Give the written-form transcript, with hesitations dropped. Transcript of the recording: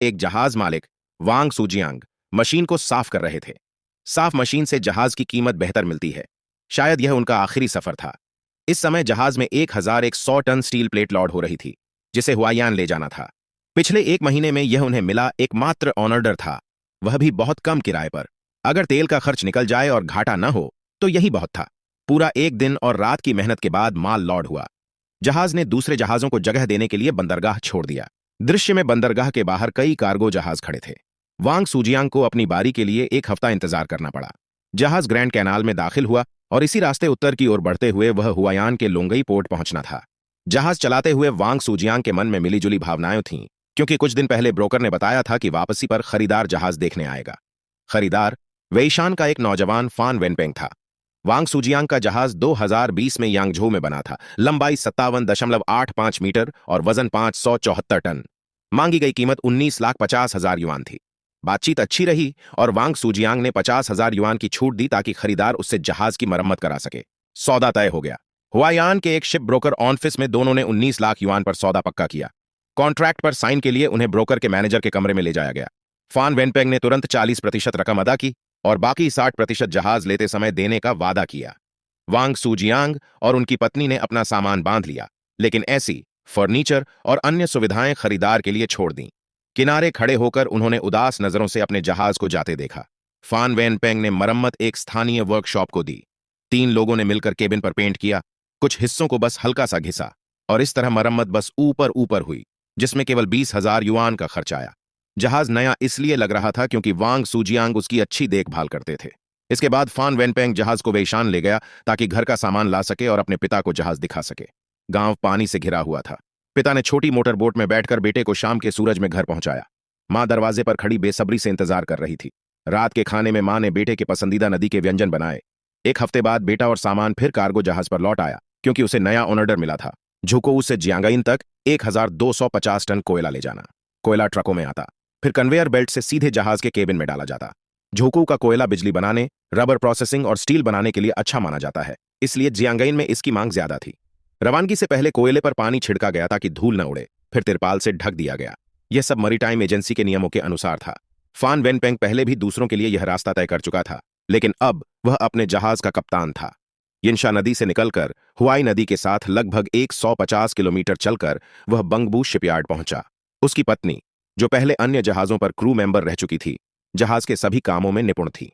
एक जहाज मालिक वांग सूजियांग मशीन को साफ कर रहे थे। साफ मशीन से जहाज की कीमत बेहतर मिलती है। शायद यह उनका आखिरी सफर था। इस समय जहाज में 1100 टन स्टील प्लेट लोड हो रही थी, जिसे हुआयान ले जाना था। पिछले एक महीने में यह उन्हें मिला एकमात्र ऑर्डर था, वह भी बहुत कम किराए पर। अगर तेल का खर्च निकल जाए और घाटा न हो तो यही बहुत था। पूरा एक दिन और रात की मेहनत के बाद माल लोड हुआ। जहाज ने दूसरे जहाजों को जगह देने के लिए बंदरगाह छोड़ दिया। दृश्य में बंदरगाह के बाहर कई कार्गो जहाज खड़े थे। वांग सूजियांग को अपनी बारी के लिए एक हफ्ता इंतजार करना पड़ा। जहाज ग्रैंड कैनाल में दाखिल हुआ और इसी रास्ते उत्तर की ओर बढ़ते हुए वह हुआयान के लोंगई पोर्ट पहुंचना था। जहाज चलाते हुए वांग सूजियांग के मन में मिलीजुली भावनाएं थीं, क्योंकि कुछ दिन पहले ब्रोकर ने बताया था कि वापसी पर खरीदार जहाज देखने आएगा। खरीदार वेईशान का एक नौजवान फान वेनपेंग था। वांग सूजियांग का जहाज 2020 में यांगझो में बना था। लंबाई 57.85 मीटर और वजन 574 टन। मांगी गई कीमत 19,50,000 युआन थी। बातचीत अच्छी रही और वांग सूजियांग ने 50,000 युआन की छूट दी ताकि खरीदार उससे जहाज की मरम्मत करा सके। सौदा तय हो गया। हुआयान के एक शिप ब्रोकर ऑफिस में दोनों ने 19 लाख युआन पर सौदा पक्का किया। कॉन्ट्रैक्ट पर साइन के लिए उन्हें ब्रोकर के मैनेजर के कमरे में ले जाया गया। फान वेनपेंग ने तुरंत 40% रकम अदा की और बाकी 60% जहाज लेते समय देने का वादा किया। वांग सूजियांग और उनकी पत्नी ने अपना सामान बांध लिया, लेकिन ऐसी फर्नीचर और अन्य सुविधाएं खरीदार के लिए छोड़ दीं। किनारे खड़े होकर उन्होंने उदास नजरों से अपने जहाज को जाते देखा। फान वेनपेंग ने मरम्मत एक स्थानीय वर्कशॉप को दी। 3 लोगों ने मिलकर केबिन पर पेंट किया, कुछ हिस्सों को बस हल्का सा घिसा, और इस तरह मरम्मत बस ऊपर ऊपर हुई, जिसमें केवल 20,000 युआन का खर्च आया। जहाज नया इसलिए लग रहा था क्योंकि वांग सूजियांग उसकी अच्छी देखभाल करते थे। इसके बाद फान वेनपेंग जहाज को वेईशान ले गया ताकि घर का सामान ला सके और अपने पिता को जहाज दिखा सके। गांव पानी से घिरा हुआ था। पिता ने छोटी मोटर बोट में बैठकर बेटे को शाम के सूरज में घर पहुंचाया। मां दरवाजे पर खड़ी बेसब्री से इंतजार कर रही थी। रात के खाने में मां ने बेटे के पसंदीदा नदी के व्यंजन बनाए। एक हफ्ते बाद बेटा और सामान फिर कार्गो जहाज पर लौट आया, क्योंकि उसे नया ऑर्डर मिला था। झुकोऊ से जियांगाइन तक 1250 टन कोयला ले जाना। कोयला ट्रकों में आता, फिर कन्वेयर बेल्ट से सीधे जहाज के केबिन में डाला जाता। झोकू का कोयला बिजली बनाने, रबर प्रोसेसिंग और स्टील बनाने के लिए अच्छा माना जाता है, इसलिए जियांगाइन में इसकी मांग ज्यादा थी। रवानगी से पहले कोयले पर पानी छिड़का गया ताकि धूल न उड़े, फिर तिरपाल से ढक दिया गया। यह सब मरीटाइम एजेंसी के नियमों के अनुसार था। फान वेनपेंग पहले भी दूसरों के लिए यह रास्ता तय कर चुका था, लेकिन अब वह अपने जहाज का कप्तान था। यिनशा नदी से निकलकर हुआई नदी के साथ लगभग 150 किलोमीटर चलकर वह बंगबू शिपयार्ड पहुंचा। उसकी पत्नी, जो पहले अन्य जहाजों पर क्रू मेंबर रह चुकी थी, जहाज के सभी कामों में निपुण थी।